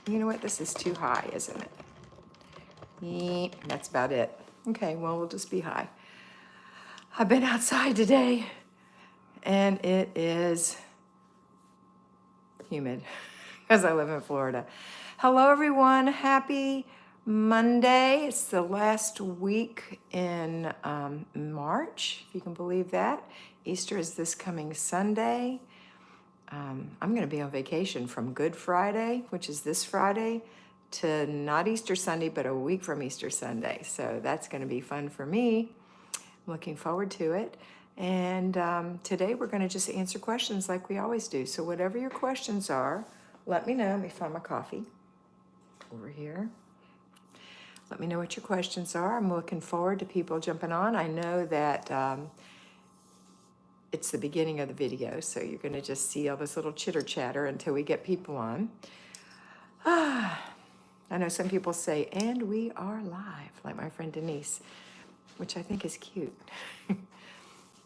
You know what? This is too high, isn't it? That's about it. Okay, well, we'll just be high. I've been outside today, and it is humid because I live in Florida. Hello, everyone. Happy Monday. It's the last week in March, if you can believe that. Easter is this coming Sunday. I'm going to be on vacation from Good Friday, which is this Friday, to not Easter Sunday, but a week from Easter Sunday. So that's going to be fun for me. I'm looking forward to it. And today we're going to just answer questions like we always do. So whatever your questions are, let me know. Let me find my coffee over here. Let me know what your questions are. I'm looking forward to people jumping on. I know that it's the beginning of the video, so you're going to just see all this little chitter chatter until we get people on. I know some people say, and we are live, like my friend Denise, which I think is cute.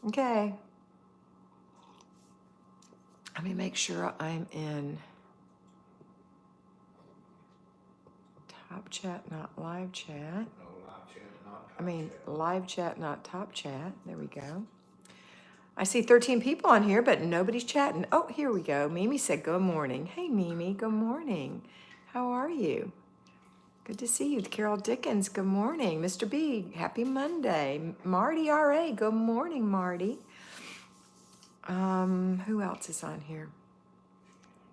Okay. Let me make sure I'm in top chat, not live chat. No, live chat, not top chat. Live chat, not top chat. There we go. I see 13 people on here, but nobody's chatting. Oh, here we go. Mimi said, good morning. Hey, Mimi, good morning. How are you? Good to see you. Carol Dickens, good morning. Mr. B, happy Monday. Marty R.A., good morning, Marty. Who else is on here?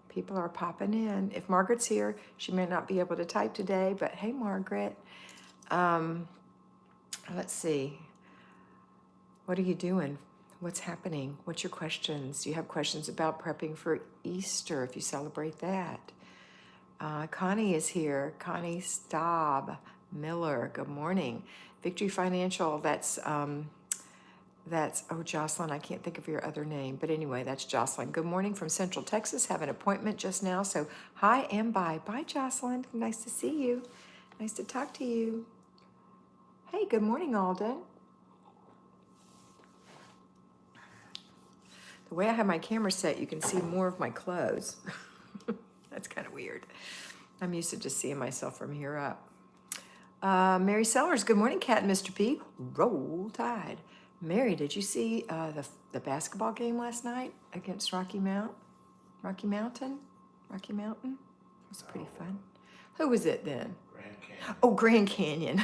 People are popping in. If Margaret's here, she may not be able to type today, but hey, Margaret. Let's see. What are you doing? What's happening? What's your questions? Do you have questions about prepping for Easter if you celebrate that? Connie is here. Connie Staub Miller. Good morning. Victory Financial. That's Jocelyn. I can't think of your other name, but anyway, that's Jocelyn. Good morning from Central Texas. Have an appointment just now, so hi and bye. Bye, Jocelyn. Nice to see you. Nice to talk to you. Hey, good morning, Alden. The way I have my camera set, you can see more of my clothes. That's kind of weird. I'm used to just seeing myself from here up. Mary Sellers, good morning, Kat and Mr. P. Roll Tide. Mary, did you see the basketball game last night against Rocky Mountain? It was pretty fun. Who was it then? Grand Canyon. Oh, Grand Canyon.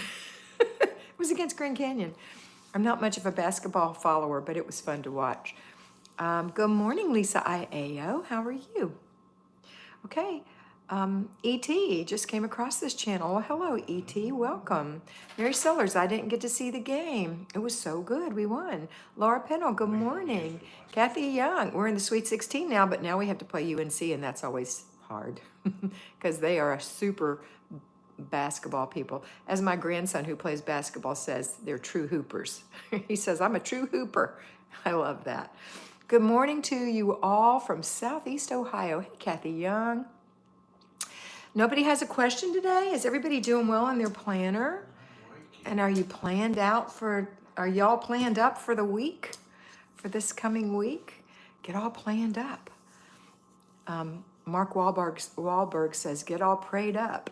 It was against Grand Canyon. I'm not much of a basketball follower, but it was fun to watch. Good morning, Lisa Iao. How are you? Okay. E.T. just came across this channel. Well, hello, E.T. Welcome. Mary Sellers, I didn't get to see the game. It was so good. We won. Laura Pennell, good morning. Kathy Young, we're in the Sweet 16 now, but now we have to play UNC, and that's always hard because they are a super basketball people. As my grandson who plays basketball says, they're true hoopers. He says, I'm a true hooper. I love that. Good morning to you all from Southeast Ohio. Hey, Kathy Young. Nobody has a question today? Is everybody doing well in their planner? And are y'all planned up for the week? For this coming week? Get all planned up. Mark Wahlberg says, get all prayed up.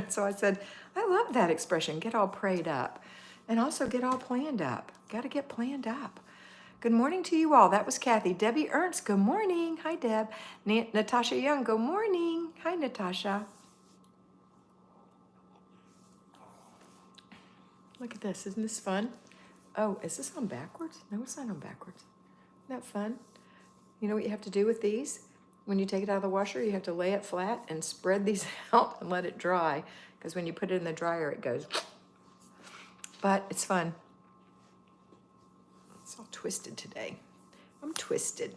So I said, I love that expression, get all prayed up. And also get all planned up. Got to get planned up. Good morning to you all. That was Kathy. Debbie Ernst, good morning. Hi, Deb. Natasha Young, good morning. Hi, Natasha. Look at this. Isn't this fun? Oh, is this on backwards? No, it's not on backwards. Isn't that fun? You know what you have to do with these? When you take it out of the washer, you have to lay it flat and spread these out and let it dry. Because when you put it in the dryer, it goes. But it's fun. It's all twisted today. I'm twisted.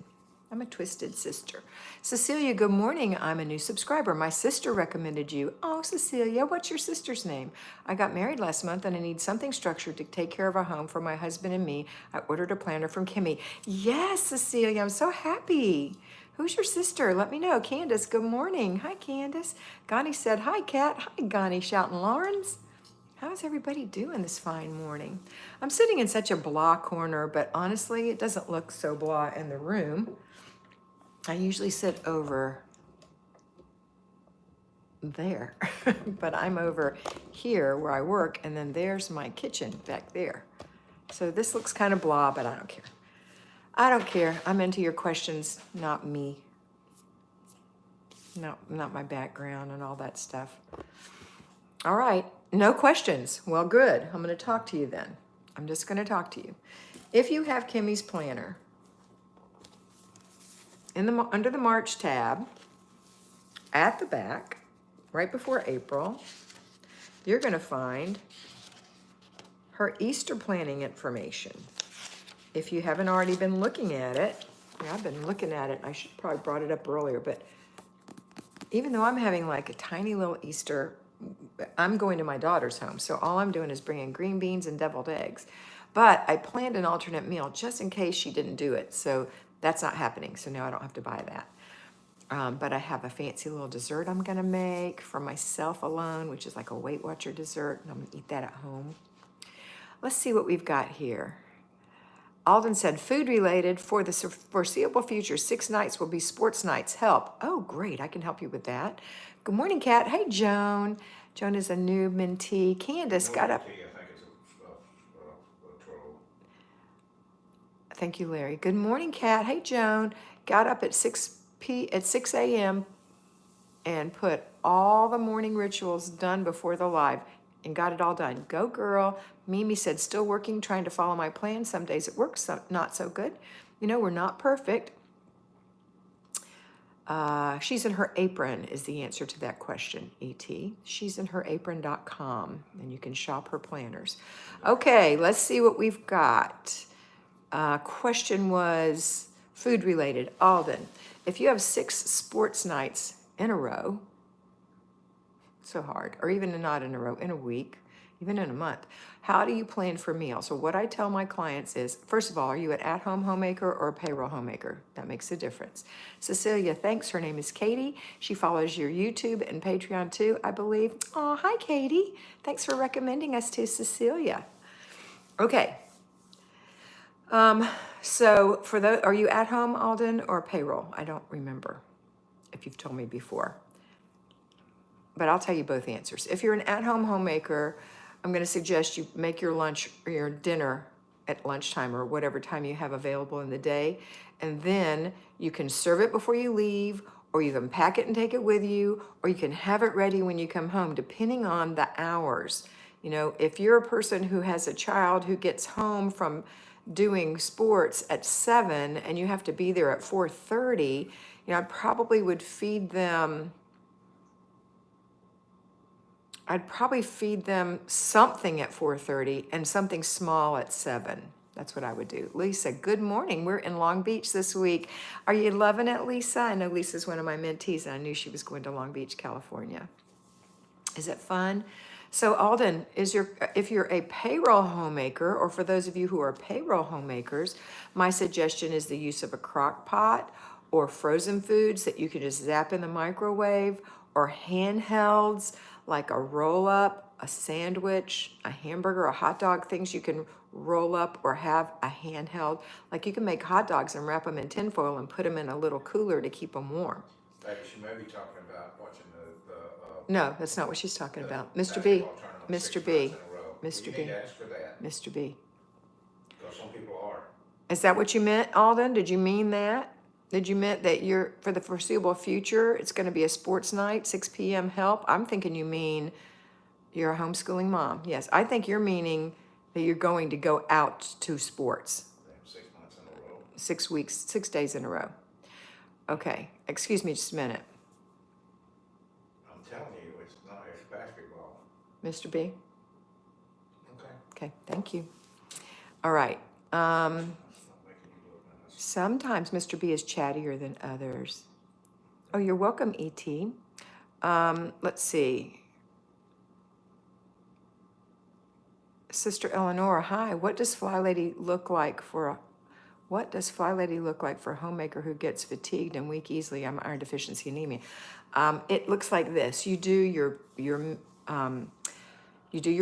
I'm a twisted sister. Cecilia, good morning. I'm a new subscriber. My sister recommended you. Oh, Cecilia, what's your sister's name? I got married last month and I need something structured to take care of a home for my husband and me. I ordered a planner from Kimmy. Yes, Cecilia, I'm so happy. Who's your sister? Let me know. Candace, good morning. Hi, Candace. Gani said, hi, Kat. Hi, Gani shouting Lawrence. How's everybody doing this fine morning? I'm sitting in such a blah corner, but honestly, it doesn't look so blah in the room. I usually sit over there, but I'm over here where I work, and then there's my kitchen back there. So this looks kind of blah, but I don't care. I don't care. I'm into your questions, not me. Not my background and all that stuff. All right, no questions. Well, good. I'm going to talk to you then. I'm just going to talk to you. If you have Kimmy's planner, under the March tab, at the back, right before April, you're going to find her Easter planning information. If you haven't already been looking at it, yeah, I've been looking at it. I should probably brought it up earlier, but even though I'm having like a tiny little Easter, I'm going to my daughter's home, so all I'm doing is bringing green beans and deviled eggs. But I planned an alternate meal just in case she didn't do it, so that's not happening, so now I don't have to buy that. But I have a fancy little dessert I'm gonna make for myself alone, which is like a Weight Watcher dessert, and I'm gonna eat that at home. Let's see what we've got here. Alden said, food related for the foreseeable future, 6 nights will be sports nights. Help. Oh, great. I can help you with that. Good morning, Kat. Hey, Joan. Joan is a new mentee. Candace got up. I think it's a 12. Thank you, Larry. Good morning, Kat. Hey, Joan. Got up at 6 a.m. and put all the morning rituals done before the live and got it all done. Go, girl. Mimi said, still working, trying to follow my plan. Some days it works, some not so good. You know, we're not perfect. She's in her apron is the answer to that question, E.T. She's in her apron.com, and you can shop her planners. Okay, let's see what we've got. Question was food related. Alden, if you have 6 sports nights in a row, so hard, or even not in a row, in a week, even in a month, how do you plan for meals? So what I tell my clients is, first of all, are you an at-home homemaker or a payroll homemaker? That makes a difference. Cecilia, thanks. Her name is Katie. She follows your YouTube and Patreon too, I believe. Oh, hi, Katie. Thanks for recommending us to Cecilia. Okay. So for those, are you at home, Alden, or payroll? I don't remember if you've told me before. But I'll tell you both answers. If you're an at-home homemaker, I'm going to suggest you make your lunch or your dinner at lunchtime or whatever time you have available in the day. And then you can serve it before you leave, or you can pack it and take it with you, or you can have it ready when you come home, depending on the hours. You know, if you're a person who has a child who gets home from doing sports at 7 and you have to be there at 4:30, you know, I probably would feed them something at 4:30 and something small at 7. That's what I would do. Lisa, good morning. We're in Long Beach this week. Are you loving it, Lisa? I know Lisa's one of my mentees, and I knew she was going to Long Beach, California. Is it fun? So Alden, if you're a payroll homemaker, or for those of you who are payroll homemakers, my suggestion is the use of a crock pot or frozen foods that you can just zap in the microwave, or handhelds like a roll-up, a sandwich, a hamburger, a hot dog, things you can roll up or have a handheld. Like you can make hot dogs and wrap them in tinfoil and put them in a little cooler to keep them warm. She may be talking about watching No, that's not what she's talking about. Mr. B, Mr. B, Mr. You B, need to ask for that, Mr. B. because some people are. Is that what you meant, Alden? Did you mean that? Did you meant that you're, for the foreseeable future, it's going to be a sports night, 6 p.m. help? I'm thinking you mean you're a homeschooling mom. Yes, I think you're meaning that you're going to go out to sports. 6 months in a row. 6 weeks, 6 days in a row. Okay, excuse me just a minute. I'm telling you, it's not, it's basketball. Mr. B? Okay. Okay, thank you. All right. Sometimes Mr. B is chattier than others. Oh, you're welcome, E.T. Let's see. Sister Eleanor, hi. What does Flylady look like for a homemaker who gets fatigued and weak easily? I'm iron deficiency anemia. It looks like this. You do your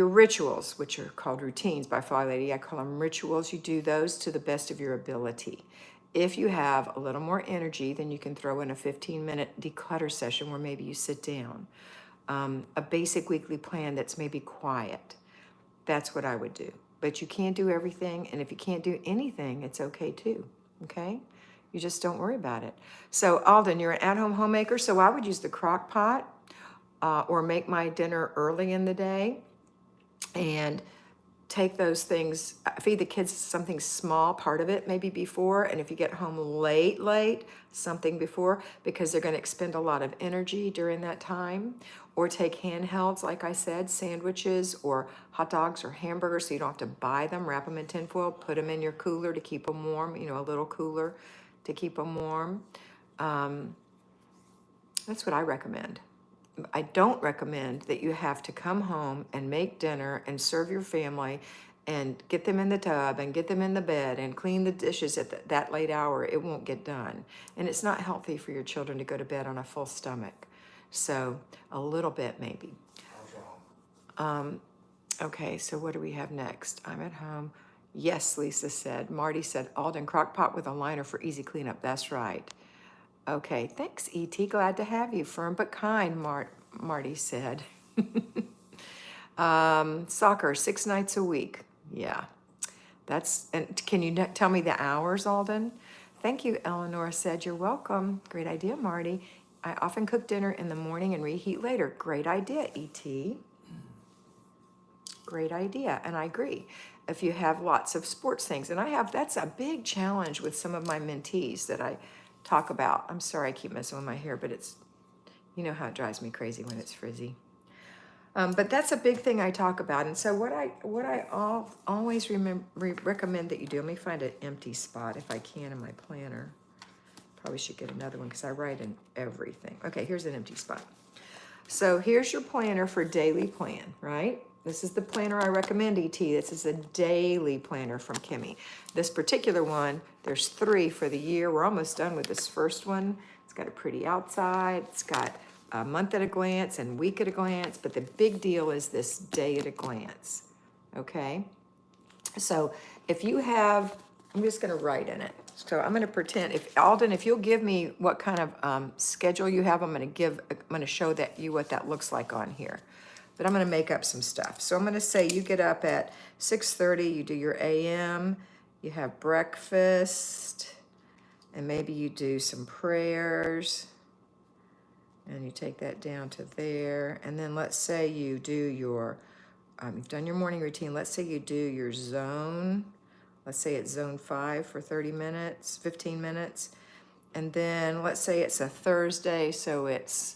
rituals, which are called routines by Flylady. I call them rituals. You do those to the best of your ability. If you have a little more energy, then you can throw in a 15-minute declutter session where maybe you sit down. a basic weekly plan that's maybe quiet. That's what I would do. But you can't do everything, and if you can't do anything, it's okay too, okay? You just don't worry about it. So Alden, you're an at-home homemaker, so I would use the crock pot or make my dinner early in the day and take those things, feed the kids something small, part of it maybe before, and if you get home late, something before, because they're going to expend a lot of energy during that time. Or take handhelds, like I said, sandwiches or hot dogs or hamburgers, so you don't have to buy them. Wrap them in tinfoil, put them in your cooler to keep them warm, you know, a little cooler to keep them warm. That's what I recommend. I don't recommend that you have to come home and make dinner and serve your family and get them in the tub and get them in the bed and clean the dishes at that late hour. It won't get done. And it's not healthy for your children to go to bed on a full stomach. So a little bit maybe. Okay, so what do we have next? I'm at home. Yes, Lisa said. Marty said, Alden crock pot with a liner for easy cleanup. That's right. Okay, thanks, E.T. Glad to have you. Firm but kind, Marty said. Soccer, 6 nights a week. Yeah, and can you tell me the hours, Alden? Thank you, Eleanor said. You're welcome. Great idea, Marty. I often cook dinner in the morning and reheat later. Great idea, E.T. Great idea, and I agree. If you have lots of sports things, and that's a big challenge with some of my mentees that I talk about. I'm sorry I keep messing with my hair, but you know how it drives me crazy when it's frizzy. But that's a big thing I talk about. And so what I always recommend that you do, let me find an empty spot if I can in my planner. Probably should get another one because I write in everything. Okay, here's an empty spot. So here's your planner for daily plan, right? This is the planner I recommend, E.T. This is a daily planner from Kimmy. This particular one, there's 3 for the year. We're almost done with this first one. It's got a pretty outside. It's got a month at a glance and week at a glance, but the big deal is this day at a glance, okay? So if you have, I'm just gonna write in it. So I'm gonna pretend, Alden, if you'll give me what kind of schedule you have, I'm gonna show you what that looks like on here. But I'm gonna make up some stuff. So I'm gonna say you get up at 6:30, you do your AM, you have breakfast, and maybe you do some prayers, and you take that down to there. And then let's say you do you've done your morning routine. Let's say you do your zone. Let's say it's zone 5 for 30 minutes, 15 minutes. And then let's say it's a Thursday, so it's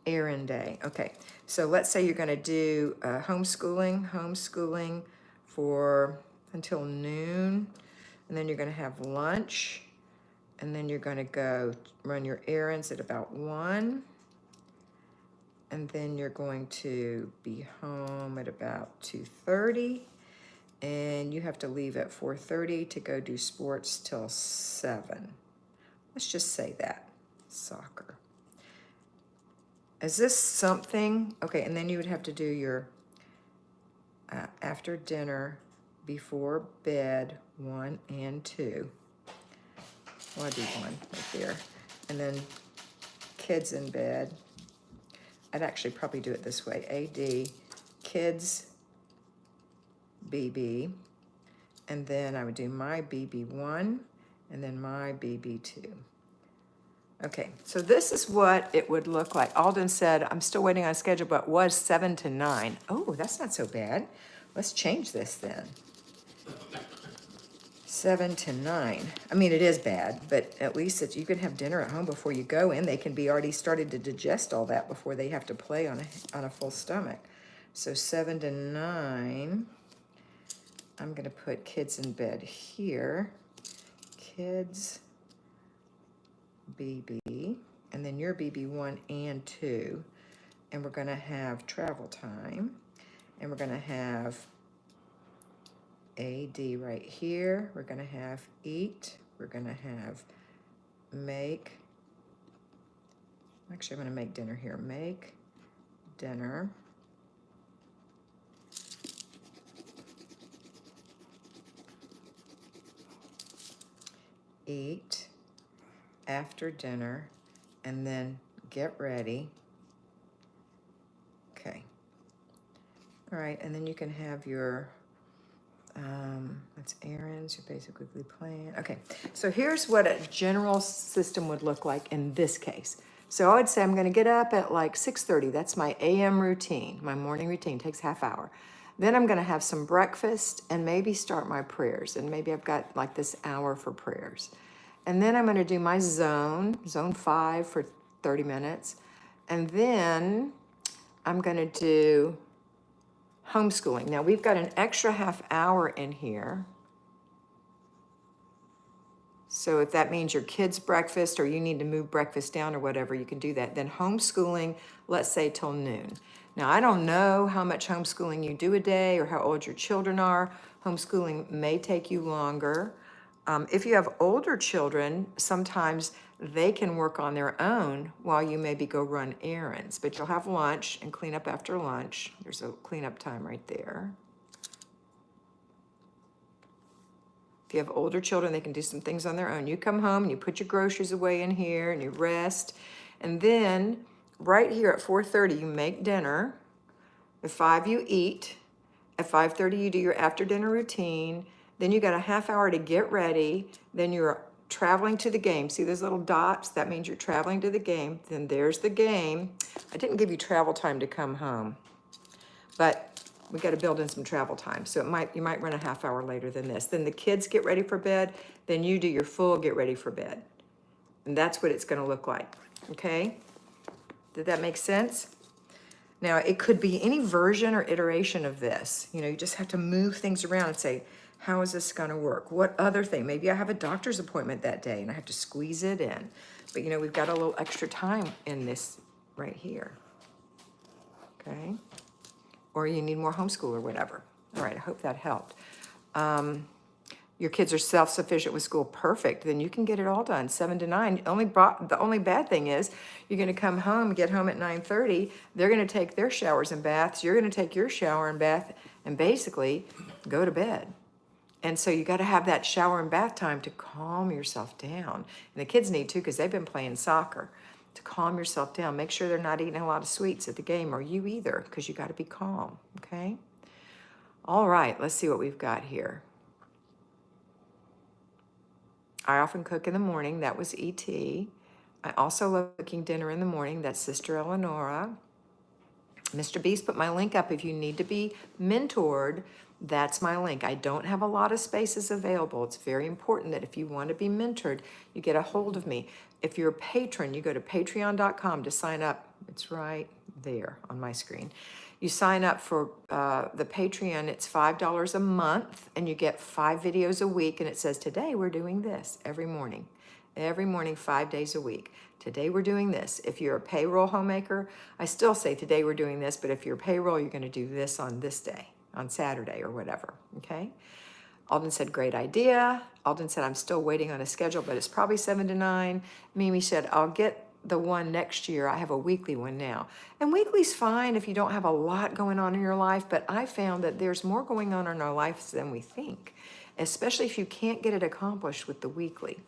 errand day. Okay, so let's say you're gonna do homeschooling for until noon. And then you're gonna have lunch. And then you're gonna go run your errands at about 1. And then you're going to be home at about 2:30. And you have to leave at 4:30 to go do sports till 7. Let's just say that, soccer. Is this something, okay, and then you would have to do your after dinner, before bed, 1 and 2. Well, I do 1 right there. And then kids in bed. I'd actually probably do it this way. AD, kids, BB. And then I would do my BB1 and then my BB2. Okay, so this is what it would look like. Alden said, I'm still waiting on a schedule, but was 7 to 9. Oh, that's not so bad. Let's change this then. 7 to 9. I mean, it is bad, but at least you can have dinner at home before you go in. They can be already started to digest all that before they have to play on a full stomach. So 7 to 9, I'm gonna put kids in bed here. Kids, BB, and then your BB1 and 2. And we're gonna have travel time. And we're gonna have AD right here. We're gonna have eat. We're gonna have make. Actually, I'm gonna make dinner here. Make dinner. Eat after dinner, and then get ready. Okay. All right, and then you can have your, that's errands, your basic weekly plan. Okay, so here's what a general system would look like in this case. So I would say I'm gonna get up at like 6:30. That's my AM routine, my morning routine, takes half hour. Then I'm gonna have some breakfast and maybe start my prayers. And maybe I've got like this hour for prayers. And then I'm gonna do my zone 5 for 30 minutes. And then I'm gonna do homeschooling. Now we've got an extra half hour in here. So if that means your kids' breakfast or you need to move breakfast down or whatever, you can do that. Then homeschooling, let's say till noon. Now I don't know how much homeschooling you do a day or how old your children are. Homeschooling may take you longer. If you have older children, sometimes they can work on their own while you maybe go run errands, but you'll have lunch and clean up after lunch. There's a cleanup time right there. If you have older children, they can do some things on their own. You come home and you put your groceries away in here and you rest. And then right here at 4:30, you make dinner. At 5, you eat. At 5:30, you do your after dinner routine. Then you got a half hour to get ready. Then you're traveling to the game. See those little dots? That means you're traveling to the game. Then there's the game. I didn't give you travel time to come home, but we got to build in some travel time. So you might run a half hour later than this. Then the kids get ready for bed. Then you do your full get ready for bed. And that's what it's going to look like. Okay? Did that make sense? Now, it could be any version or iteration of this. You know, you just have to move things around and say, how is this going to work? What other thing? Maybe I have a doctor's appointment that day and I have to squeeze it in. But, you know, we've got a little extra time in this right here. Okay? Or you need more homeschool or whatever. All right, I hope that helped. Your kids are self-sufficient with school, perfect. Then you can get it all done, 7 to 9. The only bad thing is you're gonna come home, get home at 9:30. They're gonna take their showers and baths. You're gonna take your shower and bath and basically go to bed. And so you gotta have that shower and bath time to calm yourself down. And the kids need to because they've been playing soccer. To calm yourself down. Make sure they're not eating a lot of sweets at the game or you either because you gotta be calm, okay? All right, let's see what we've got here. I often cook in the morning. That was E.T. I also love cooking dinner in the morning. That's Sister Eleonora. Mr. Beast put my link up if you need to be mentored. That's my link. I don't have a lot of spaces available. It's very important that if you want to be mentored, you get a hold of me. If you're a patron, you go to patreon.com to sign up. It's right there on my screen. You sign up for the Patreon, it's $5 a month, and you get 5 videos a week, and it says, today we're doing this every morning. Every morning, 5 days a week. Today we're doing this. If you're a payroll homemaker, I still say today we're doing this, but if you're payroll, you're gonna do this on this day, on Saturday or whatever, okay? Alden said, great idea. Alden said, I'm still waiting on a schedule, but it's probably 7 to 9. Mimi said, I'll get the one next year. I have a weekly one now. And weekly's fine if you don't have a lot going on in your life, but I found that there's more going on in our lives than we think, especially if you can't get it accomplished with the weekly.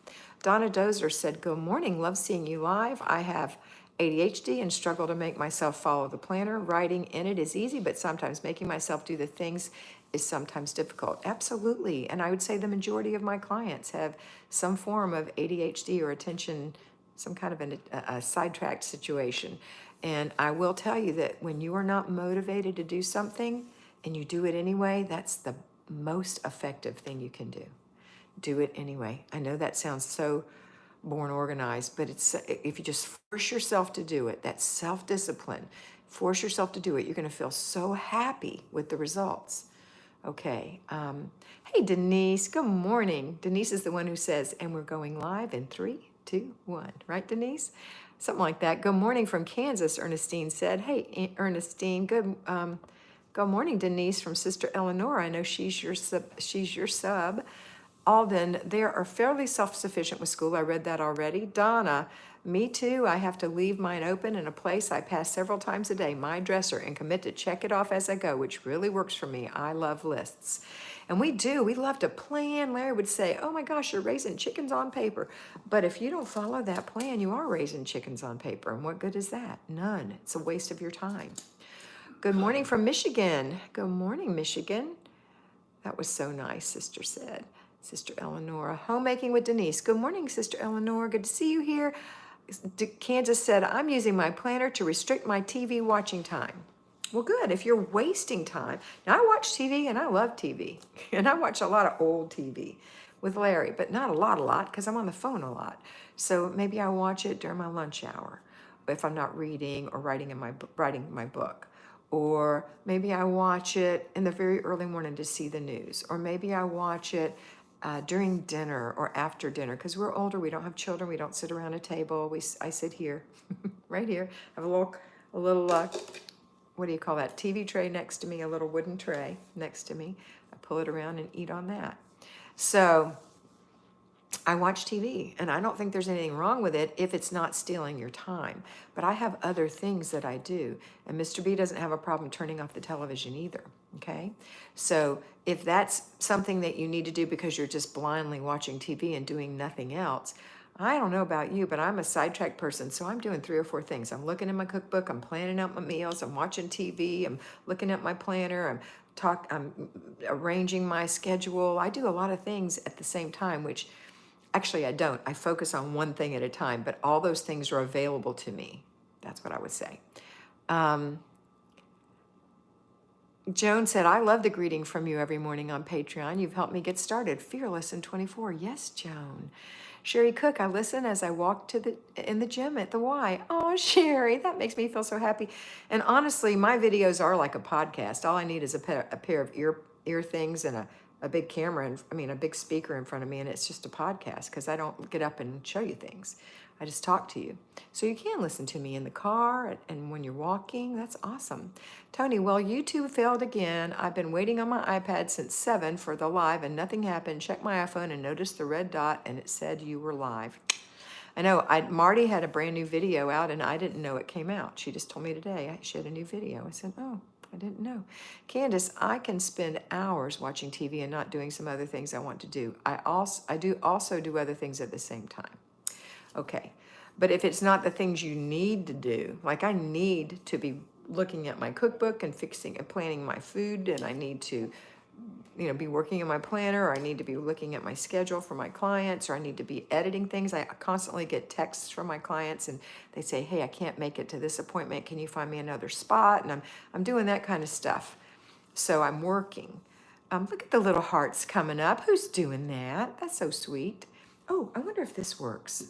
Donna Dozer said, good morning, love seeing you live. I have ADHD and struggle to make myself follow the planner. Writing in it is easy, but sometimes making myself do the things is sometimes difficult. Absolutely. And I would say the majority of my clients have some form of ADHD or attention, some kind of a sidetracked situation. And I will tell you that when you are not motivated to do something and you do it anyway, that's the most effective thing you can do. Do it anyway. I know that sounds so born organized, but it's if you just force yourself to do it, that's self-discipline. Force yourself to do it. You're going to feel so happy with the results. Okay. Hey, Denise. Good morning. Denise is the one who says, and we're going live in 3, 2, 1. Right, Denise? Something like that. Good morning from Kansas, Ernestine said. Hey, Ernestine. Good morning, Denise from Sister Eleanor. I know she's your sub. Alden, they are fairly self-sufficient with school. I read that already. Donna, Me too. I have to leave mine open in a place I pass several times a day, my dresser, and commit to check it off as I go, which really works for me. I love lists. And we do. We love to plan. Larry would say, oh my gosh, you're raising chickens on paper. But if you don't follow that plan, you are raising chickens on paper. And what good is that? None. It's a waste of your time. Good morning from Michigan. Good morning, Michigan. That was so nice, Sister said. Sister Eleanor, homemaking with Denise. Good morning, Sister Eleanor. Good to see you here. Kansas said, I'm using my planner to restrict my TV watching time. Well, good. If you're wasting time. Now, I watch TV and I love TV. And I watch a lot of old TV with Larry, but not a lot, because I'm on the phone a lot. So maybe I watch it during my lunch hour if I'm not reading or writing my book. Or maybe I watch it in the very early morning to see the news. Or maybe I watch it during dinner or after dinner, because we're older, we don't have children, we don't sit around a table. I sit here, right here. I have a little what do you call that? TV tray next to me, a little wooden tray next to me. I pull it around and eat on that. So I watch TV, and I don't think there's anything wrong with it if it's not stealing your time. But I have other things that I do, and Mr. B doesn't have a problem turning off the television either, okay? So if that's something that you need to do because you're just blindly watching TV and doing nothing else, I don't know about you, but I'm a sidetracked person, so I'm doing 3 or 4 things. I'm looking in my cookbook, I'm planning out my meals, I'm watching TV, I'm looking at my planner, I'm arranging my schedule. I do a lot of things at the same time, which actually I don't. I focus on one thing at a time, but all those things are available to me. That's what I would say. Joan said, I love the greeting from you every morning on Patreon. You've helped me get started. Fearless in 24. Yes, Joan. Sherry Cook, I listen as I walk in the gym at the Y. Oh, Sherry, that makes me feel so happy. And honestly, my videos are like a podcast. All I need is a pair of ear things and a big camera, a big speaker in front of me, and it's just a podcast because I don't get up and show you things. I just talk to you. So you can listen to me in the car and when you're walking. That's awesome. Tony, well, YouTube failed again. I've been waiting on my iPad since 7 for the live and nothing happened. Checked my iPhone and noticed the red dot and it said you were live. I know, Marty had a brand new video out and I didn't know it came out. She just told me today she had a new video. I said, oh, I didn't know. Candace, I can spend hours watching TV and not doing some other things I want to do. I also do other things at the same time. Okay, but if it's not the things you need to do, like I need to be looking at my cookbook and fixing and planning my food, and I need to, be working in my planner, or I need to be looking at my schedule for my clients, or I need to be editing things. I constantly get texts from my clients and they say, hey, I can't make it to this appointment. Can you find me another spot? And I'm doing that kind of stuff. So I'm working. Look at the little hearts coming up. Who's doing that? That's so sweet. Oh, I wonder if this works.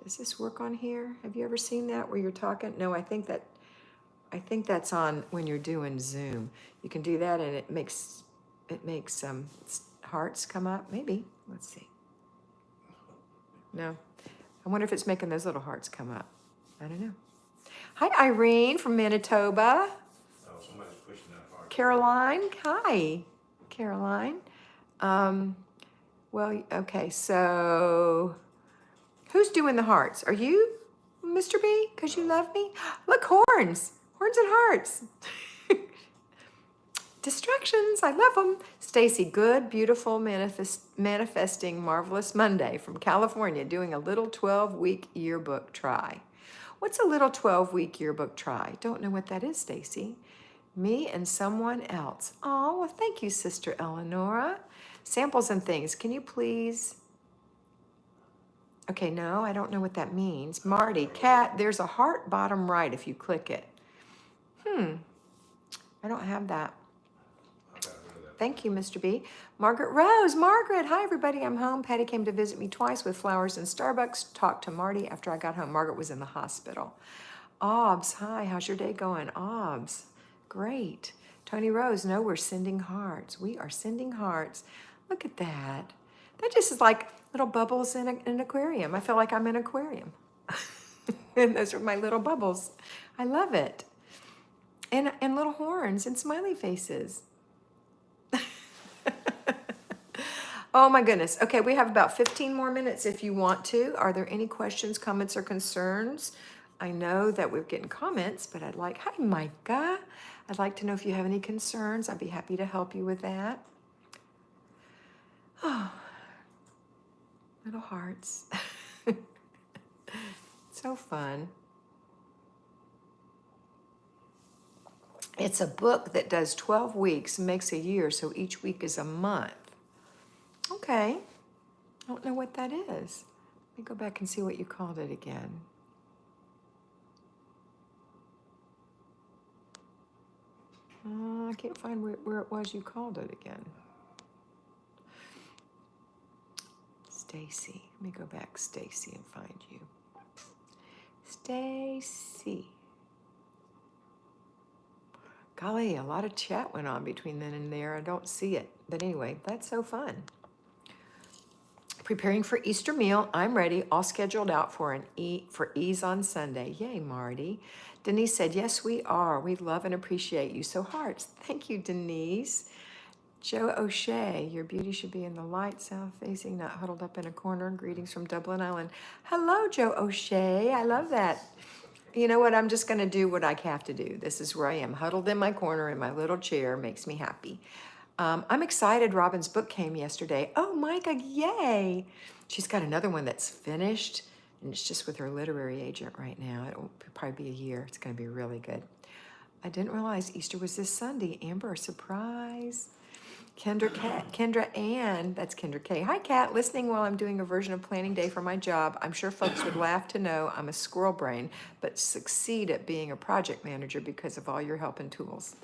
Does this work on here? Have you ever seen that where you're talking? No, I think that's on when you're doing Zoom. You can do that and it makes hearts come up. Maybe. Let's see. No. I wonder if it's making those little hearts come up. I don't know. Hi, Irene from Manitoba. Oh, somebody's pushing that hard. Caroline. Hi, Caroline. Well, okay, so who's doing the hearts? Are you, Mr. B? Because you love me? Look, horns. Horns and hearts. Distractions. I love them. Stacy, good, beautiful, manifesting, marvelous Monday from California, doing a little 12-week yearbook try. What's a little 12-week yearbook try? Don't know what that is, Stacy. Me and someone else. Oh, well, thank you, Sister Eleonora. Samples and things. Can you please? Okay, no, I don't know what that means. Marty, Kat, there's a heart bottom right if you click it. I don't have that. Thank you, Mr. B. Margaret Rose. Margaret, hi, everybody. I'm home. Patty came to visit me twice with flowers and Starbucks. Talked to Marty after I got home. Margaret was in the hospital. Obbs, hi. How's your day going? Obbs, great. Tony Rose, no, we're sending hearts. We are sending hearts. Look at that. That just is like little bubbles in an aquarium. I feel like I'm in an aquarium. And those are my little bubbles. I love it. And little horns and smiley faces. Oh my goodness. Okay, we have about 15 more minutes if you want to. Are there any questions, comments, or concerns? I know that we're getting comments, but hi Micah. I'd like to know if you have any concerns. I'd be happy to help you with that. Oh, little hearts. So fun. It's a book that does 12 weeks, makes a year, so each week is a month. Okay. I don't know what that is. Let me go back and see what you called it again. I can't find where it was you called it again. Stacy. Let me go back, Stacy, and find you. Stacy. Golly, a lot of chat went on between then and there. I don't see it. But anyway, that's so fun. Preparing for Easter meal. I'm ready. All scheduled out for ease on Sunday. Yay, Marty. Denise said, yes, we are. We love and appreciate you. So hearts. Thank you, Denise. Joe O'Shea, your beauty should be in the light, south facing, not huddled up in a corner. Greetings from Dublin Island. Hello, Joe O'Shea. I love that. You know what? I'm just going to do what I have to do. This is where I am, huddled in my corner in my little chair. Makes me happy. I'm excited. Robin's book came yesterday. Oh, Micah, yay. She's got another one that's finished, and it's just with her literary agent right now. It will probably be a year. It's going to be really good. I didn't realize Easter was this Sunday. Amber, surprise. Kendra Ann, that's Kendra K. Hi, Kat. Listening while I'm doing a version of planning day for my job. I'm sure folks would laugh to know I'm a squirrel brain, but succeed at being a project manager because of all your help and tools.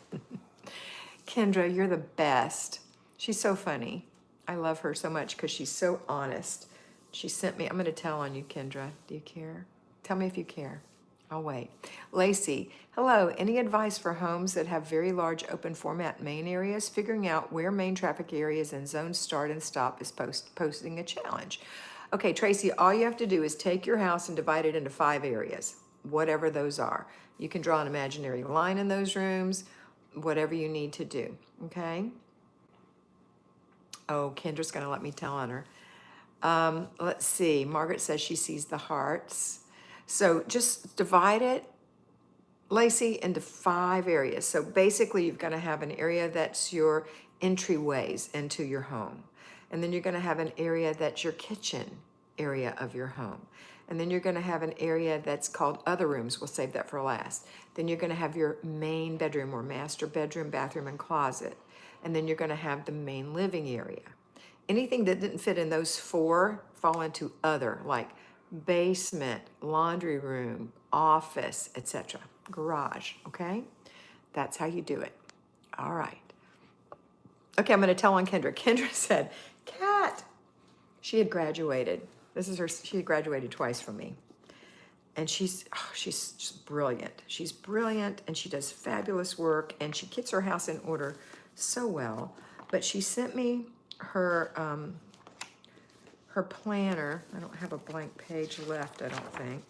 Kendra, you're the best. She's so funny. I love her so much because she's so honest. She sent me, I'm going to tell on you, Kendra. Do you care? Tell me if you care. I'll wait. Lacey, hello. Any advice for homes that have very large open format main areas? Figuring out where main traffic areas and zones start and stop is posing a challenge. Okay, Tracy, all you have to do is take your house and divide it into 5 areas, whatever those are. You can draw an imaginary line in those rooms, whatever you need to do, okay? Oh, Kendra's going to let me tell on her. Let's see. Margaret says she sees the hearts. So just divide it, Lacey, into 5 areas. So basically you're going to have an area that's your entryways into your home. And then you're going to have an area that's your kitchen area of your home. And then you're going to have an area that's called other rooms. We'll save that for last. Then you're going to have your main bedroom or master bedroom, bathroom, and closet. And then you're going to have the main living area. Anything that didn't fit in those 4 fall into other, like basement, laundry room, office, etc. Garage, okay? That's how you do it. All right. Okay, I'm going to tell on Kendra. Kendra said, Kat, she had graduated. She had graduated twice from me. And she's just brilliant. She's brilliant, and she does fabulous work, and she gets her house in order so well. But she sent me her planner. I don't have a blank page left, I don't think.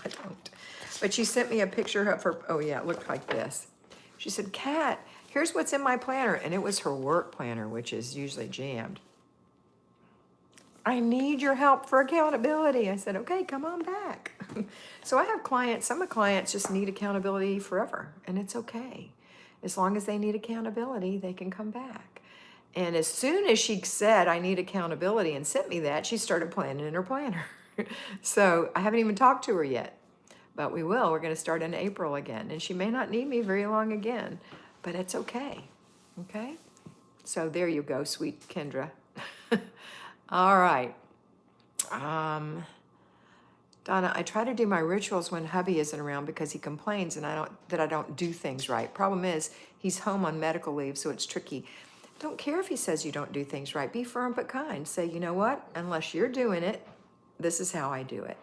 I don't. But she sent me a picture of her, oh yeah, it looked like this. She said, Kat, here's what's in my planner. And it was her work planner, which is usually jammed. I need your help for accountability. I said, okay, come on back. So I have clients, some of the clients just need accountability forever, and it's okay. As long as they need accountability, they can come back. And as soon as she said, I need accountability and sent me that, she started planning in her planner. So I haven't even talked to her yet, but we will. We're going to start in April again. And she may not need me very long again, but it's okay. Okay? So there you go, sweet Kendra. All right. Donna, I try to do my rituals when hubby isn't around because he complains and that I don't do things right. Problem is, he's home on medical leave, so it's tricky. Don't care if he says you don't do things right. Be firm but kind. Say, you know what? Unless you're doing it, this is how I do it.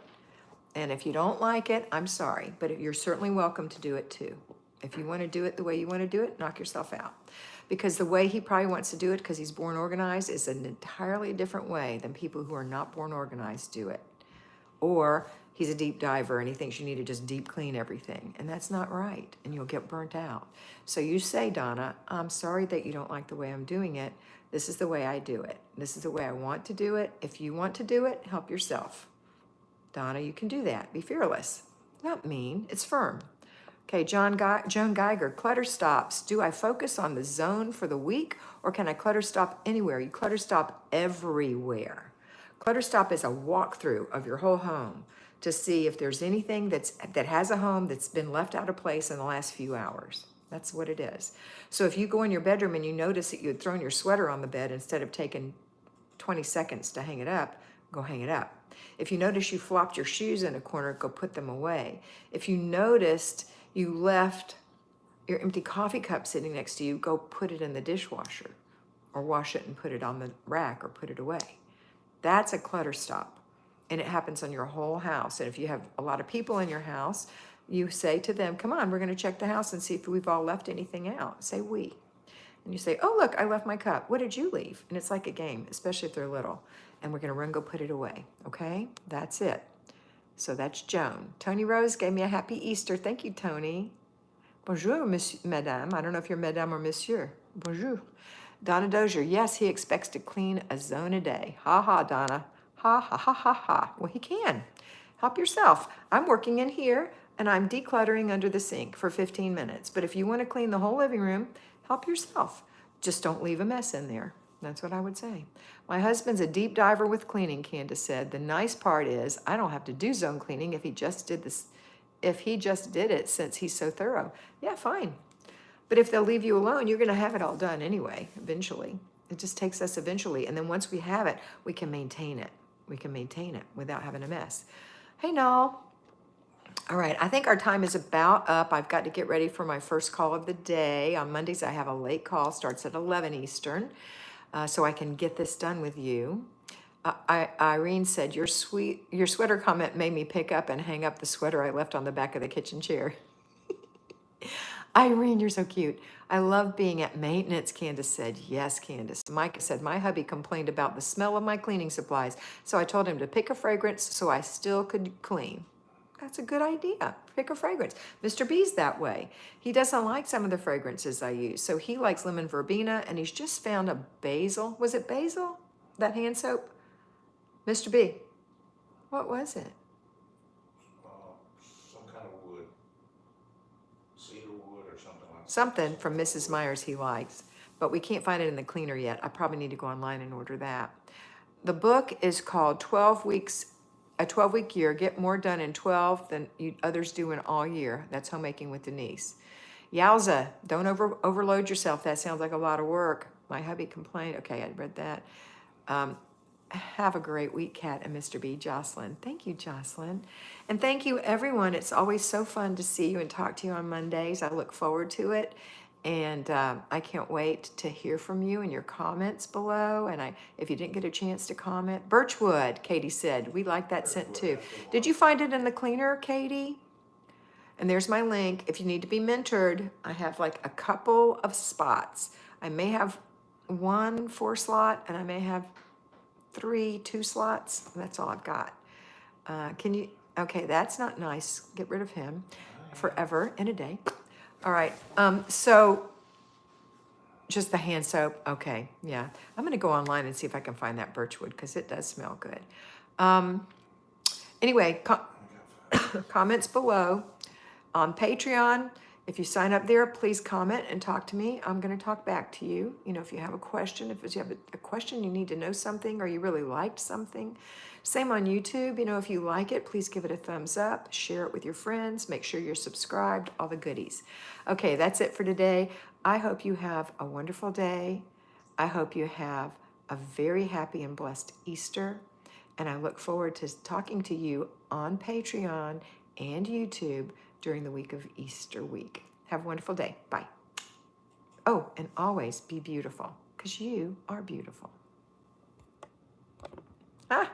And if you don't like it, I'm sorry, but you're certainly welcome to do it too. If you want to do it the way you want to do it, knock yourself out. Because the way he probably wants to do it, because he's born organized, is an entirely different way than people who are not born organized do it. Or he's a deep diver and he thinks you need to just deep clean everything. And that's not right. And you'll get burnt out. So you say, Donna, I'm sorry that you don't like the way I'm doing it. This is the way I do it. This is the way I want to do it. If you want to do it, help yourself. Donna, you can do that. Be fearless. Not mean. It's firm. Okay, Joan Geiger, clutter stops. Do I focus on the zone for the week or can I clutter stop anywhere? You clutter stop everywhere. Clutter stop is a walkthrough of your whole home to see if there's anything that has a home that's been left out of place in the last few hours. That's what it is. So if you go in your bedroom and you notice that you had thrown your sweater on the bed instead of taking 20 seconds to hang it up, go hang it up. If you notice you flopped your shoes in a corner, go put them away. If you noticed you left your empty coffee cup sitting next to you, go put it in the dishwasher or wash it and put it on the rack or put it away. That's a clutter stop. And it happens on your whole house. And if you have a lot of people in your house, you say to them, come on, we're going to check the house and see if we've all left anything out. Say we. And you say, oh, look, I left my cup. What did you leave? And it's like a game, especially if they're little. And we're going to run, go put it away. Okay? That's it. So that's Joan. Tony Rose gave me a happy Easter. Thank you, Tony. Bonjour, monsieur, madame. I don't know if you're madame or monsieur. Bonjour. Donna Dozier. Yes, he expects to clean a zone a day. Ha ha, Donna. Ha ha ha ha ha. Well, he can. Help yourself. I'm working in here and I'm decluttering under the sink for 15 minutes. But if you want to clean the whole living room, help yourself. Just don't leave a mess in there. That's what I would say. My husband's a deep diver with cleaning, Candace said. The nice part is I don't have to do zone cleaning if he just did it since he's so thorough. Yeah, fine. But if they'll leave you alone, you're going to have it all done anyway, eventually. It just takes us eventually. And then once we have it, we can maintain it. We can maintain it without having a mess. Hey, Noel. All right, I think our time is about up. I've got to get ready for my first call of the day. On Mondays, I have a late call, starts at 11 Eastern, so I can get this done with you. Irene said, your sweater comment made me pick up and hang up the sweater I left on the back of the kitchen chair. Irene, you're so cute. I love being at maintenance, Candace said. Yes, Candace. Micah said, my hubby complained about the smell of my cleaning supplies, so I told him to pick a fragrance so I still could clean. That's a good idea. Pick a fragrance. Mr. B's that way. He doesn't like some of the fragrances I use, so he likes lemon verbena, and he's just found a basil. Was it basil? That hand soap? Mr. B, what was it? Some kind of wood, cedar wood or something like that. Something from Mrs. Myers he likes, but we can't find it in the cleaner yet. I probably need to go online and order that. The book is called 12 Weeks, a 12-week year. Get more done in 12 than others do in all year. That's Homemaking with Denise. Yowza, don't overload yourself. That sounds like a lot of work. My hubby complained. Okay, I read that. Have a great week, Kat and Mr. B. Jocelyn. Thank you, Jocelyn. And thank you, everyone. It's always so fun to see you and talk to you on Mondays. I look forward to it. And I can't wait to hear from you and your comments below. And if you didn't get a chance to comment, Birchwood, Katie said. We like that scent too. Did you find it in the cleaner, Katie? And there's my link. If you need to be mentored, I have like a couple of spots. I may have 1 4-slot and I may have 2 slots. That's all I've got. Okay, that's not nice. Get rid of him forever in a day. All right, so just the hand soap. Okay, yeah. I'm gonna go online and see if I can find that Birchwood because it does smell good. Anyway, comments below. On Patreon, if you sign up there, please comment and talk to me. I'm going to talk back to you. You know, if you have a question, if you have a question, you need to know something or you really liked something. Same on YouTube. You know, if you like it, please give it a thumbs up, share it with your friends, make sure you're subscribed, all the goodies. Okay, that's it for today. I hope you have a wonderful day. I hope you have a very happy and blessed Easter. And I look forward to talking to you on Patreon and YouTube during the week of Easter week. Have a wonderful day. Bye. Oh, and always be beautiful because you are beautiful. Ah.